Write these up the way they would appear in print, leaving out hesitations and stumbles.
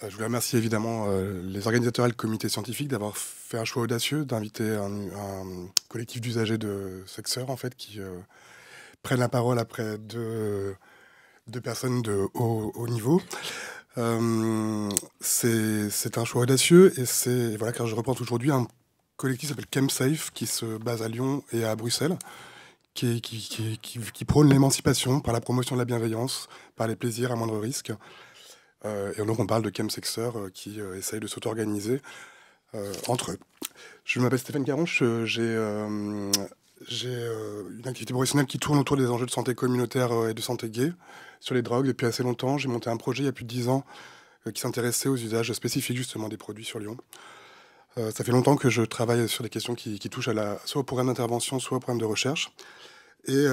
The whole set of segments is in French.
Je voulais remercier évidemment les organisateurs et le comité scientifique d'avoir fait un choix audacieux d'inviter un collectif d'usagers de sexeurs en fait qui prennent la parole après deux personnes de haut niveau. C'est un choix audacieux et c'est voilà car je reprends aujourd'hui un collectif qui s'appelle ChemSafe qui se base à Lyon et à Bruxelles qui prône l'émancipation par la promotion de la bienveillance, par les plaisirs à moindre risque. Et donc on parle de chemsexeurs qui essayent de s'auto-organiser entre eux. Je m'appelle Stéphane Caronche, j'ai une activité professionnelle qui tourne autour des enjeux de santé communautaire et de santé gay sur les drogues depuis assez longtemps. J'ai monté un projet il y a plus de 10 ans qui s'intéressait aux usages spécifiques justement des produits sur Lyon. Ça fait longtemps que je travaille sur des questions qui touchent soit au programme d'intervention, soit au programme de recherche. Et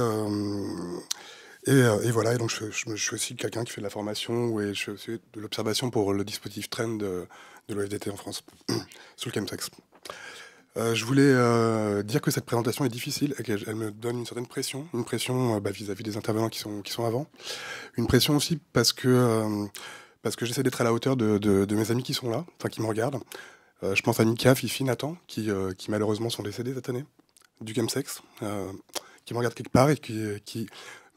voilà, et donc je suis aussi quelqu'un qui fait de la formation et je fais aussi de l'observation pour le dispositif Trend de l'OFDT en France, sur le chemsex. Je voulais dire que cette présentation est difficile et qu'elle me donne une certaine pression, une pression vis-à-vis des intervenants qui sont avant, une pression aussi parce que j'essaie d'être à la hauteur de mes amis qui sont là, enfin qui me regardent. Je pense à Nika, Fifi, Nathan, qui malheureusement sont décédés cette année, du chemsex, qui me regardent quelque part et qui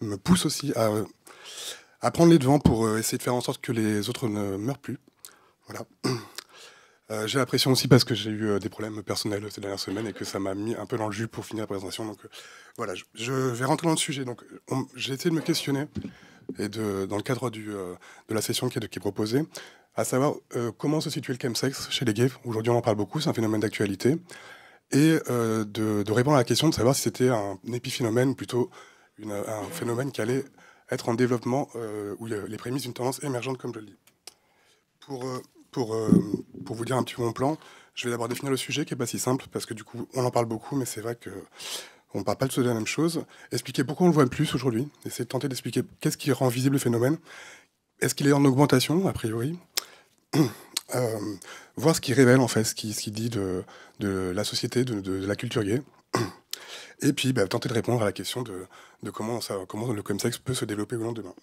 me pousse aussi à prendre les devants pour essayer de faire en sorte que les autres ne meurent plus. Voilà. J'ai la pression aussi parce que j'ai eu des problèmes personnels ces dernières semaines et que ça m'a mis un peu dans le jus pour finir la présentation. Donc voilà, je vais rentrer dans le sujet. Donc j'ai essayé de me questionner et dans le cadre de la session qui est proposée, à savoir comment se situe le chemsex chez les gays. Aujourd'hui, on en parle beaucoup, c'est un phénomène d'actualité. Et de répondre à la question de savoir si c'était un épiphénomène ou plutôt un phénomène qui allait être en développement ou les prémices d'une tendance émergente, comme je le dis. Pour vous dire un petit peu mon plan, je vais d'abord définir le sujet qui n'est pas si simple, parce que du coup, on en parle beaucoup, mais c'est vrai qu'on ne parle pas de la même chose. Expliquer pourquoi on le voit le plus aujourd'hui, essayer de tenter d'expliquer qu'est-ce qui rend visible le phénomène. Est-ce qu'il est en augmentation, a priori voir ce qu'il révèle, en fait, ce qu'il dit de la société, de la culture gay. Et puis, tenter de répondre à la question de comment le chemsex peut se développer au long demain.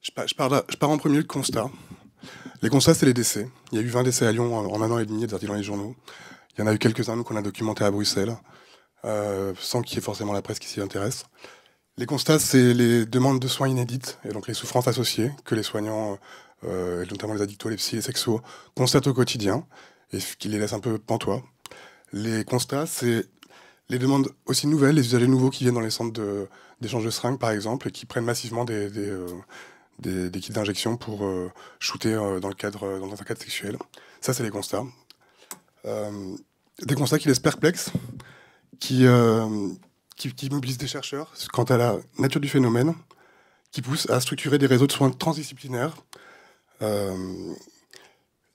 Je pars en premier lieu de constat. Les constats, c'est les décès. Il y a eu 20 décès à Lyon en un an et demi, des articles dans les journaux. Il y en a eu quelques-uns qu'on a documentés à Bruxelles, sans qu'il y ait forcément la presse qui s'y intéresse. Les constats, c'est les demandes de soins inédites, et donc les souffrances associées que les soignants, notamment les addictos, les psys, les sexos, constatent au quotidien, et ce qui les laisse un peu pantois. Les constats, c'est les demandes aussi nouvelles, les usagers nouveaux qui viennent dans les centres d'échange de seringues, par exemple, et qui prennent massivement des kits d'injection pour shooter dans un cadre sexuel. Ça, c'est les constats. Des constats qui laissent perplexes, qui mobilisent des chercheurs quant à la nature du phénomène, qui poussent à structurer des réseaux de soins transdisciplinaires. Il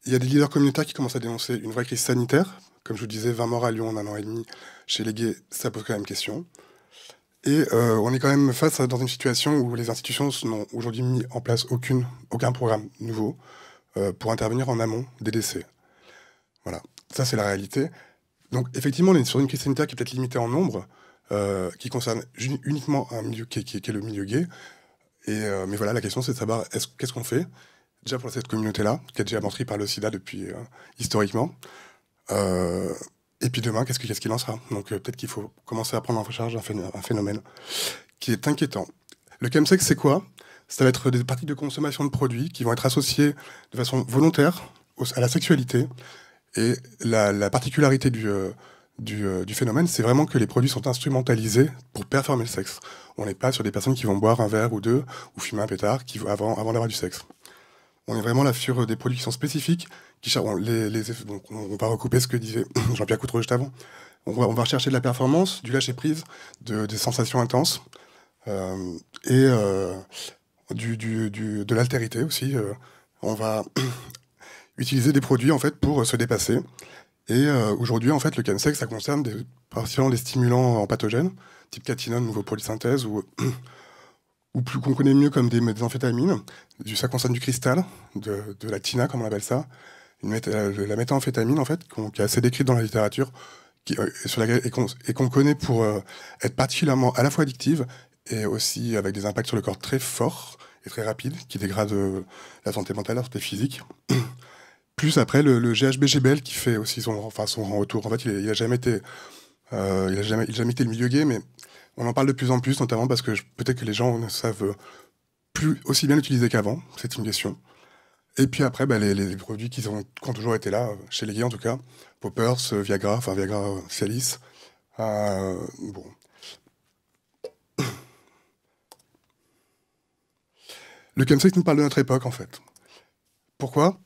y a des leaders communautaires qui commencent à dénoncer une vraie crise sanitaire. Comme je vous disais, 20 morts à Lyon en un an et demi. Chez les gays, ça pose quand même question. Et on est quand même dans une situation où les institutions n'ont aujourd'hui mis en place aucun programme nouveau pour intervenir en amont des décès. Voilà, ça c'est la réalité. Donc effectivement, on est sur une crise sanitaire qui est peut-être limitée en nombre, qui concerne uniquement un milieu qui est le milieu gay. Mais voilà, la question c'est de savoir qu'est-ce qu'on fait déjà pour cette communauté-là, qui est déjà meurtrie par le sida depuis historiquement. Et puis demain, qu'est-ce qu'il en sera? Donc peut-être qu'il faut commencer à prendre en charge un phénomène qui est inquiétant. Le chemsex, c'est quoi? Ça va être des pratiques de consommation de produits qui vont être associées de façon volontaire à la sexualité. Et la particularité du phénomène, c'est vraiment que les produits sont instrumentalisés pour performer le sexe. On n'est pas sur des personnes qui vont boire un verre ou deux, ou fumer un pétard avant d'avoir du sexe. On est vraiment là sur des produits qui sont spécifiques, on va recouper ce que disait Jean-Pierre Coutreau juste avant. On va rechercher de la performance, du lâcher-prise, des sensations intenses, et de l'altérité aussi. On va utiliser des produits en fait pour se dépasser. Et aujourd'hui, en fait, le chemsex, ça concerne particulièrement des stimulants en pathogènes, type catinone, nouveau produit de synthèse, ou plus qu'on connaît mieux comme des amphétamines. Ça concerne du cristal, de la tina, comme on appelle ça, la méthamphétamine, en fait, qui est assez décrite dans la littérature, et qu'on connaît pour être particulièrement à la fois addictive et aussi avec des impacts sur le corps très forts et très rapides, qui dégradent la santé mentale, la santé physique. Plus après le GHB-GBL qui fait aussi son grand retour. En fait, il a jamais été, il a jamais été le milieu gay, mais on en parle de plus en plus, notamment parce que peut-être que les gens ne savent plus aussi bien l'utiliser qu'avant. C'est une question. Et puis après, bah, les produits qui ont toujours été là, chez les gays en tout cas, Poppers, Viagra, Cialis. Bon. Le chemsex nous parle de notre époque en fait. Pourquoi?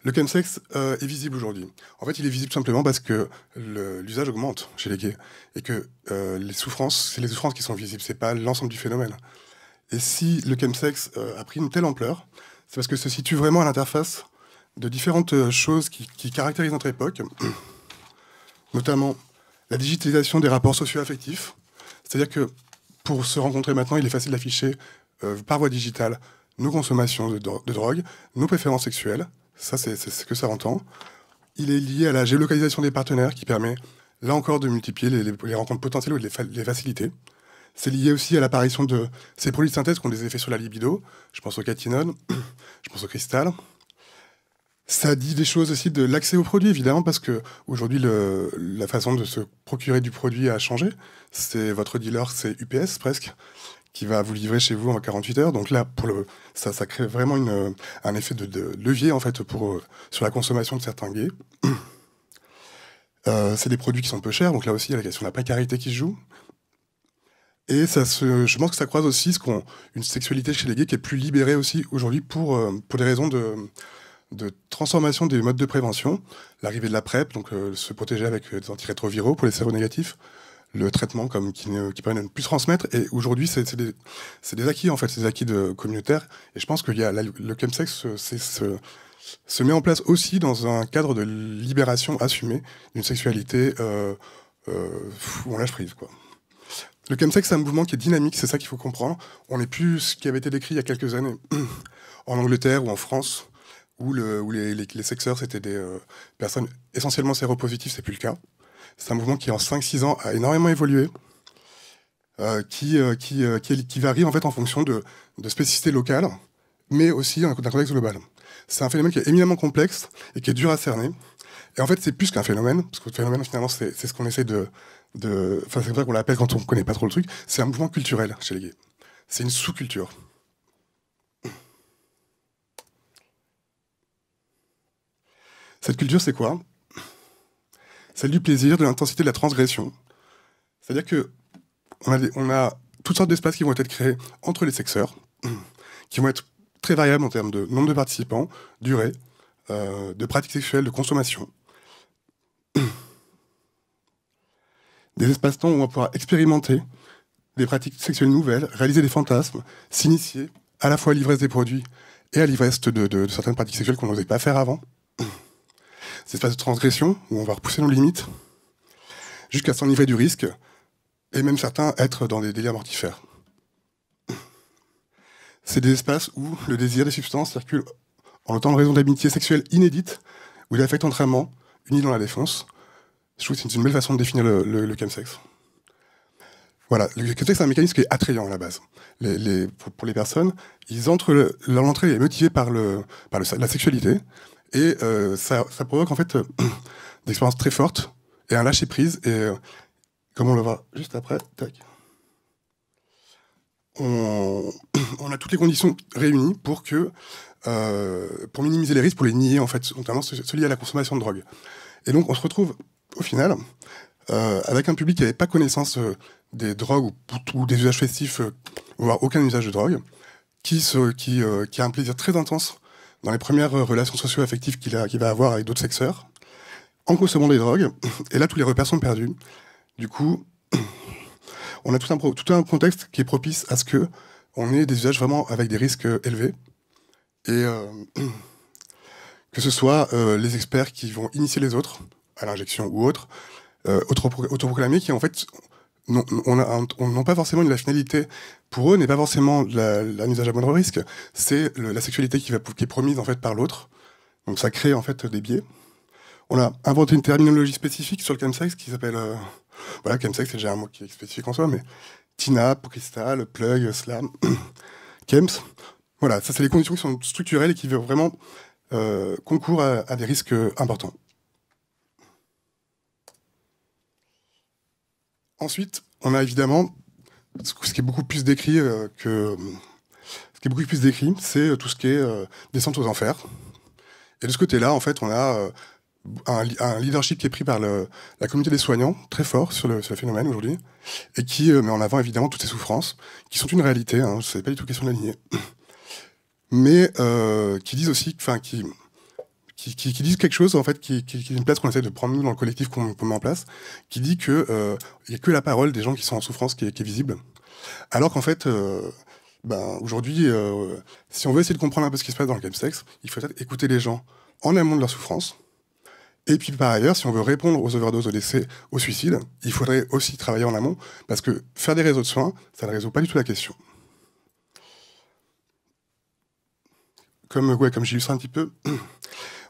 Le chemsex est visible aujourd'hui. En fait, il est visible simplement parce que l'usage augmente chez les gays et que les souffrances, c'est les souffrances qui sont visibles, c'est pas l'ensemble du phénomène. Et si le chemsex a pris une telle ampleur, c'est parce que se situe vraiment à l'interface de différentes choses qui caractérisent notre époque, notamment la digitalisation des rapports socio-affectifs. C'est-à-dire que pour se rencontrer maintenant, il est facile d'afficher par voie digitale nos consommations de drogue, nos préférences sexuelles. Ça, c'est ce que ça entend. Il est lié à la géolocalisation des partenaires qui permet, là encore, de multiplier les rencontres potentielles ou les faciliter. C'est lié aussi à l'apparition de ces produits de synthèse qui ont des effets sur la libido. Je pense au catinone, je pense au cristal. Ça dit des choses aussi de l'accès aux produits, évidemment, parce que aujourd'hui, la façon de se procurer du produit a changé. C'est votre dealer, c'est UPS presque, qui va vous livrer chez vous en 48 heures. Donc là, ça crée vraiment un effet de levier en fait sur la consommation de certains gays. C'est des produits qui sont peu chers, donc là aussi, il y a la question de la précarité qui se joue. Et je pense que ça croise aussi une sexualité chez les gays qui est plus libérée aussi aujourd'hui pour des raisons de transformation des modes de prévention. L'arrivée de la PrEP, donc se protéger avec des antirétroviraux pour les séronégatifs, le traitement qui permet de ne plus transmettre. Et aujourd'hui, c'est des acquis, en fait, c'est des acquis communautaires. Et je pense que le chemsex se met en place aussi dans un cadre de libération assumée d'une sexualité où on lâche prise, quoi. Le chemsex, c'est un mouvement qui est dynamique, c'est ça qu'il faut comprendre. On n'est plus ce qui avait été décrit il y a quelques années en Angleterre ou en France, où les sexeurs, c'était des personnes essentiellement séropositives, c'est plus le cas. C'est un mouvement qui, en 5-6 ans, a énormément évolué, qui varie en fait en fonction de spécificités locales, mais aussi d'un contexte global. C'est un phénomène qui est éminemment complexe et qui est dur à cerner. Et en fait, c'est plus qu'un phénomène, parce que le phénomène, finalement, c'est ce qu'on essaie Enfin, c'est vrai qu'on l'appelle quand on ne connaît pas trop le truc. C'est un mouvement culturel chez les gays. C'est une sous-culture. Cette culture, c'est quoi? Celle du plaisir, de l'intensité, de la transgression. C'est-à-dire que on a toutes sortes d'espaces qui vont être créés entre les sexeurs, qui vont être très variables en termes de nombre de participants, durée, de pratiques sexuelles, de consommation. Des espaces-temps où on va pouvoir expérimenter des pratiques sexuelles nouvelles, réaliser des fantasmes, s'initier à la fois à l'ivresse des produits et à l'ivresse de certaines pratiques sexuelles qu'on n'osait pas faire avant. Ces espaces de transgression où on va repousser nos limites jusqu'à s'enivrer du risque et même certains être dans des délires mortifères. C'est des espaces où le désir des substances circule en autant de raisons d'amitié sexuelle inédite, où il affecte entre amants, unis dans la défense. Je trouve que c'est une belle façon de définir le chemsex. Voilà, le chemsex, c'est un mécanisme qui est attrayant à la base. Pour les personnes, leur entrée est motivée par la sexualité, et ça provoque en fait des expériences très fortes et un lâcher prise. Et comme on le voit juste après, tac, on a toutes les conditions réunies pour minimiser les risques, pour les nier en fait, notamment ceux liés à la consommation de drogue. Et donc on se retrouve au final avec un public qui n'avait pas connaissance des drogues ou des usages festifs, voire aucun usage de drogue, qui a un plaisir très intense dans les premières relations socio-affectives qu'il va avoir avec d'autres sexeurs, en consommant des drogues. Et là, tous les repères sont perdus. Du coup, on a tout un contexte qui est propice à ce qu'on ait des usages vraiment avec des risques élevés. Et que ce soit les experts qui vont initier les autres à l'injection ou autres, autoproclamés qui en fait n'ont pas forcément la finalité, pour eux n'est pas forcément un usage à moindre risque, c'est la sexualité qui est promise en fait par l'autre. Donc ça crée en fait des biais. On a inventé une terminologie spécifique sur le chemsex qui s'appelle chemsex, c'est déjà un mot qui est spécifique en soi, mais Tina, Crystal, Plug, Slam, Kems. Voilà, ça c'est les conditions qui sont structurelles et qui vraiment concourent à des risques importants. Ensuite, on a évidemment ce qui est beaucoup plus décrit c'est tout ce qui est descente aux enfers. Et de ce côté-là, en fait, on a un leadership qui est pris par la communauté des soignants, très fort sur le phénomène aujourd'hui, et qui met en avant évidemment toutes ces souffrances, qui sont une réalité, hein, c'est pas du tout question de la nier, mais qui disent aussi, enfin, qui disent quelque chose, en fait, qui est une place qu'on essaie de prendre nous dans le collectif qu'on met en place, qui dit que il y a que la parole des gens qui sont en souffrance qui est visible, alors qu'en fait, aujourd'hui, si on veut essayer de comprendre un peu ce qui se passe dans le chemsex, il faut peut-être écouter les gens en amont de leur souffrance. Et puis par ailleurs, si on veut répondre aux overdoses, aux décès, aux suicides, il faudrait aussi travailler en amont, parce que faire des réseaux de soins, ça ne résout pas du tout la question. Comme j'illustre un petit peu,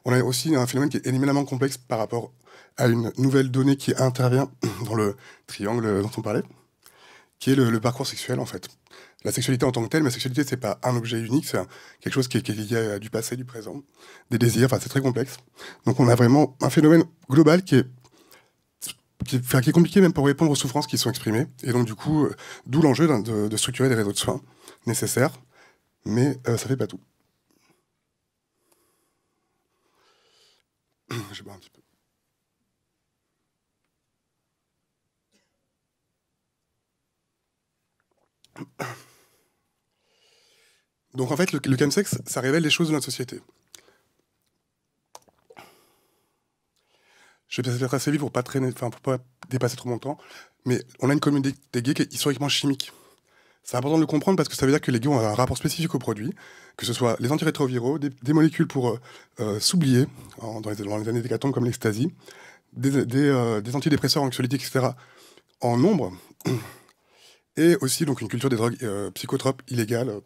on a aussi un phénomène qui est éminemment complexe par rapport à une nouvelle donnée qui intervient dans le triangle dont on parlait, qui est le parcours sexuel, en fait. La sexualité en tant que telle, mais la sexualité, c'est pas un objet unique, c'est quelque chose qui est lié à du passé, du présent, des désirs, enfin, c'est très complexe. Donc, on a vraiment un phénomène global qui est compliqué même pour répondre aux souffrances qui sont exprimées. Et donc, du coup, d'où l'enjeu de structurer des réseaux de soins nécessaires, mais ça fait pas tout. Je bois un petit peu. Donc, en fait, le chemsex, ça révèle les choses de notre société. Je vais peut-être assez vite pour pas dépasser trop mon temps, mais on a une communauté des gays qui est historiquement chimique. C'est important de le comprendre parce que ça veut dire que les gays ont un rapport spécifique aux produits, que ce soit les antirétroviraux, des molécules pour s'oublier dans les années d'hécatombe comme l'ecstasy, des antidépresseurs anxiolytiques, etc. en nombre, et aussi donc une culture des drogues psychotropes illégales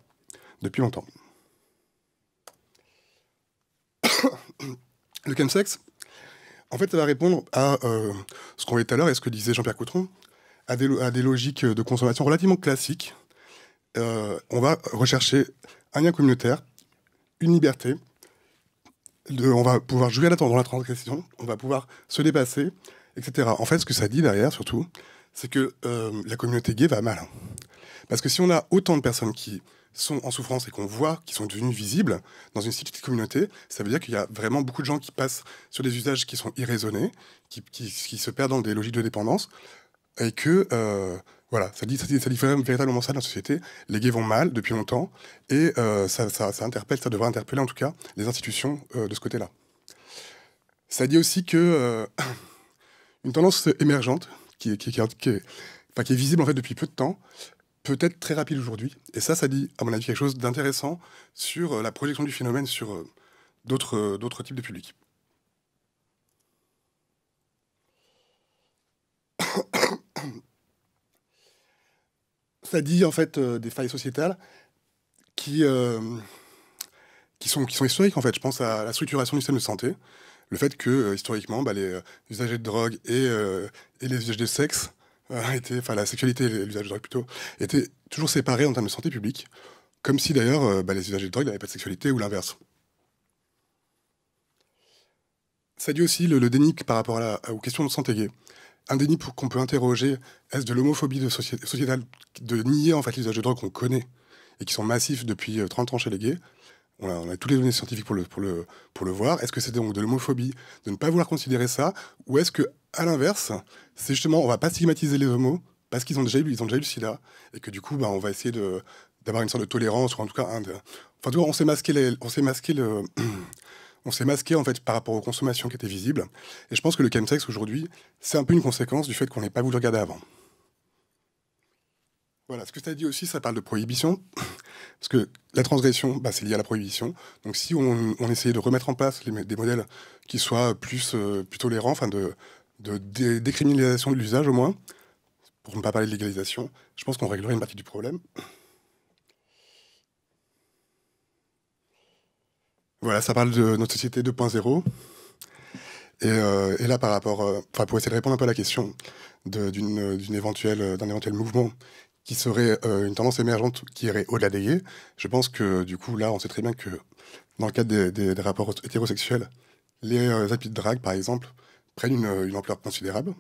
depuis longtemps. Le chemsex, en fait, ça va répondre à ce qu'on voyait tout à l'heure et ce que disait Jean-Pierre Coutron, à des logiques de consommation relativement classiques. On va rechercher un lien communautaire, une liberté, on va pouvoir jouer dans la transgression, on va pouvoir se dépasser, etc. En fait, ce que ça dit derrière, surtout, c'est que la communauté gay va mal. Hein. Parce que si on a autant de personnes qui sont en souffrance et qu'on voit qui sont devenues visibles dans une petite communauté, ça veut dire qu'il y a vraiment beaucoup de gens qui passent sur des usages qui sont irraisonnés, qui se perdent dans des logiques de dépendance, et que voilà, ça dit véritablement ça dans la société. Les gays vont mal depuis longtemps, et ça devrait interpeller en tout cas les institutions de ce côté-là. Ça dit aussi que une tendance émergente qui est visible en fait depuis peu de temps, peut être très rapide aujourd'hui. Et ça dit, à mon avis, quelque chose d'intéressant sur la projection du phénomène sur d'autres types de publics. Ça dit en fait des failles sociétales qui sont historiques en fait. Je pense à la structuration du système de santé, le fait que historiquement les usagers de drogue et les usagers de sexe la sexualité et l'usage de drogue plutôt étaient toujours séparés en termes de santé publique, comme si d'ailleurs les usagers de drogue n'avaient pas de sexualité ou l'inverse. Ça dit aussi le déni par rapport aux questions de santé gay. Un déni qu'on peut interroger, est-ce de l'homophobie sociétale, de nier en fait les usages de drogue qu'on connaît et qui sont massifs depuis 30 ans chez les gays. On a toutes les données scientifiques pour le voir. Est-ce que c'est donc de l'homophobie de ne pas vouloir considérer ça, ou est-ce que à l'inverse, c'est justement on va pas stigmatiser les homos parce qu'ils ont déjà eu le sida et que du coup on va essayer d'avoir une sorte de tolérance, ou en tout cas on s'est masqué en fait par rapport aux consommations qui étaient visibles. Et je pense que le chemsex aujourd'hui, c'est un peu une conséquence du fait qu'on n'ait pas voulu regarder avant. Voilà, ce que tu as dit aussi, ça parle de prohibition, parce que la transgression, c'est lié à la prohibition. Donc si on essayait de remettre en place des modèles qui soient plus tolérants, de décriminalisation de l'usage au moins, pour ne pas parler de légalisation, je pense qu'on réglerait une partie du problème. Voilà, ça parle de notre société 2.0. Et là, pour essayer de répondre un peu à la question d'un éventuel mouvement qui serait une tendance émergente qui irait au-delà des gays. Je pense que du coup, là, on sait très bien que dans le cadre des rapports hétérosexuels, les applis de drague, par exemple, prennent une ampleur considérable.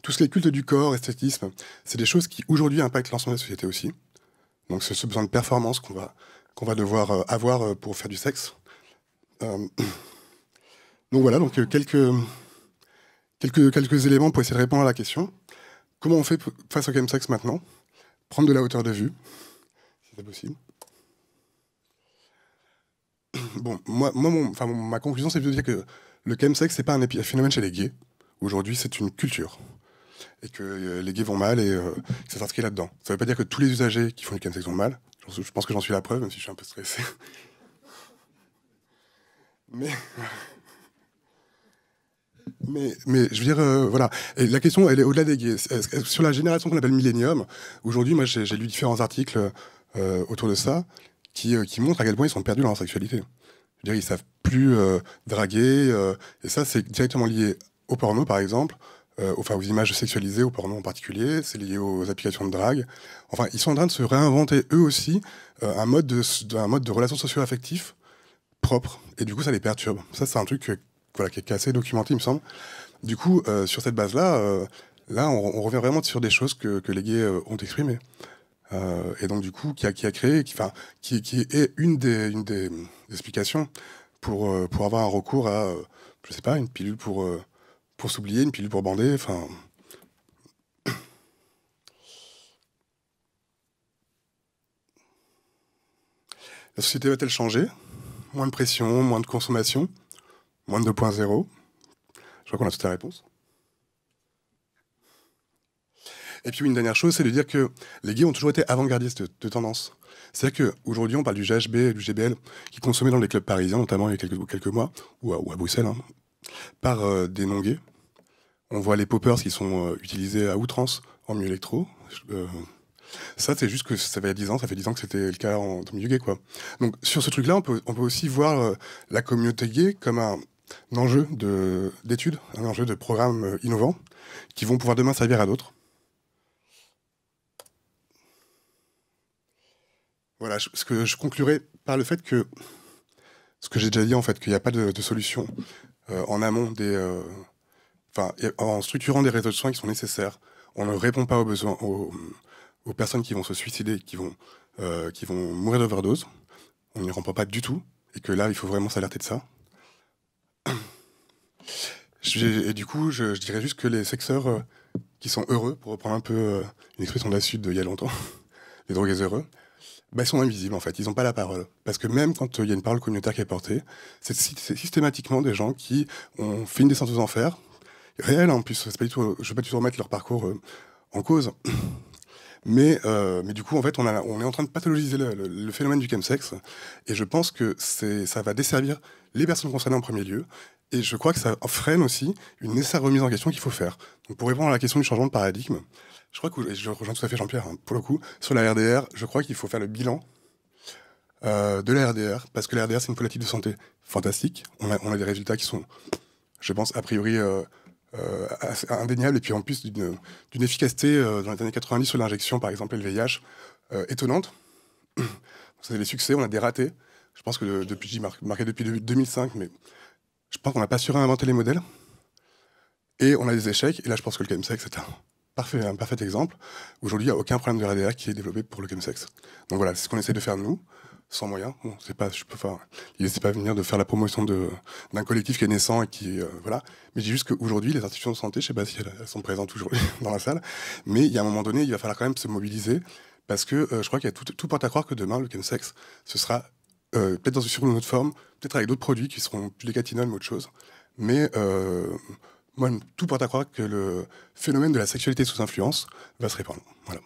Tout ce qui est culte du corps, esthétisme, c'est des choses qui aujourd'hui impactent l'ensemble de la société aussi. Donc c'est ce besoin de performance qu'on va devoir avoir pour faire du sexe. Euh, donc voilà, donc quelques éléments pour essayer de répondre à la question. Comment on fait face au chemsex maintenant? Prendre de la hauteur de vue, si c'est possible. Bon, ma conclusion, c'est de dire que le chemsex, c'est pas un phénomène chez les gays. Aujourd'hui, c'est une culture. Et que les gays vont mal et que ça s'inscrit là-dedans. Ça veut pas dire que tous les usagers qui font du chemsex vont mal. Je pense que j'en suis la preuve, même si je suis un peu stressé. Mais... Mais je veux dire, voilà. Et la question, elle est au-delà des gays. Sur la génération qu'on appelle millénium, aujourd'hui, moi, j'ai lu différents articles autour de ça qui montrent à quel point ils sont perdus dans leur sexualité. Je veux dire, ils savent plus draguer. Et ça, c'est directement lié au porno, par exemple, enfin aux images sexualisées, au porno en particulier. C'est lié aux applications de drague. Enfin, ils sont en train de se réinventer, eux aussi, un mode de relation socio-affectif propre. Et du coup, ça les perturbe. Ça, c'est un truc voilà, qui est assez documenté, il me semble. Du coup, sur cette base-là, là, on revient vraiment sur des choses que les gays ont exprimées. Et donc, du coup, qui a créé, qui est une des explications pour avoir un recours à, je sais pas, une pilule pour s'oublier, une pilule pour bander, enfin... La société va-t-elle changer? Moins de pression, moins de consommation, moins de 2.0. Je crois qu'on a toute la réponse. Et puis une dernière chose, c'est de dire que les gays ont toujours été avant-gardistes de tendance. C'est-à-dire qu'aujourd'hui, on parle du GHB et du GBL qui consommaient dans les clubs parisiens, notamment il y a quelques mois, ou à Bruxelles, hein, par des non-gays. On voit les poppers qui sont utilisés à outrance en milieu électro. Ça, c'est juste que ça fait 10 ans, ça fait 10 ans que c'était le cas en milieu gay, quoi. Donc sur ce truc-là, on peut aussi voir la communauté gay comme un enjeu d'études, un enjeu de programmes innovants qui vont pouvoir demain servir à d'autres. Voilà, je conclurai par le fait que, ce que j'ai déjà dit en fait, qu'il n'y a pas de solution en amont en structurant des réseaux de soins qui sont nécessaires. On ne répond pas aux besoins, aux personnes qui vont se suicider, qui vont mourir d'overdose. On n'y répond pas du tout, et que là, il faut vraiment s'alerter de ça. Et du coup, je dirais juste que les sexeurs qui sont heureux, pour reprendre un peu une expression de la Sud d'il y a longtemps, les drogués heureux, bah, ils sont invisibles en fait, ils n'ont pas la parole. Parce que même quand il y a une parole communautaire qui est portée, c'est systématiquement des gens qui ont fait une descente aux enfers, réelle en plus, c'est pas du tout, je ne veux pas du tout remettre leur parcours en cause. Mais du coup, en fait, on est en train de pathologiser le phénomène du chemsex, et je pense que ça va desservir les personnes concernées en premier lieu, et je crois que ça freine aussi une nécessaire remise en question qu'il faut faire. Donc pour répondre à la question du changement de paradigme, je crois que, et je rejoins tout à fait Jean-Pierre, hein, pour le coup, sur la RDR, je crois qu'il faut faire le bilan de la RDR, parce que la RDR, c'est une politique de santé fantastique. On a des résultats qui sont, je pense, a priori indéniables, et puis en plus d'une efficacité dans les années 90 sur l'injection, par exemple, et le VIH, étonnante. C'est des succès, on a des ratés. Je pense que j'ai marqué depuis 2005, mais je pense qu'on n'a pas su réinventer les modèles. Et on a des échecs, et là, je pense que le chemsex, c'est un parfait exemple. Aujourd'hui, il n'y a aucun problème de RDR qui est développé pour le chemsex. Donc voilà, c'est ce qu'on essaie de faire nous, sans moyens. Bon, c'est pas, l'idée, c'est pas venir de faire la promotion d'un collectif qui est naissant et qui, voilà. Mais je dis juste qu'aujourd'hui, les institutions de santé, je sais pas si elles sont présentes aujourd'hui dans la salle, mais il y a un moment donné, il va falloir quand même se mobiliser, parce que je crois qu'il y a tout porte à croire que demain, le chemsex, ce sera peut-être sur une autre forme, peut-être avec d'autres produits qui seront plus décatinol, mais autre chose. Mais moi, tout porte à croire que le phénomène de la sexualité sous influence va se répandre. Voilà.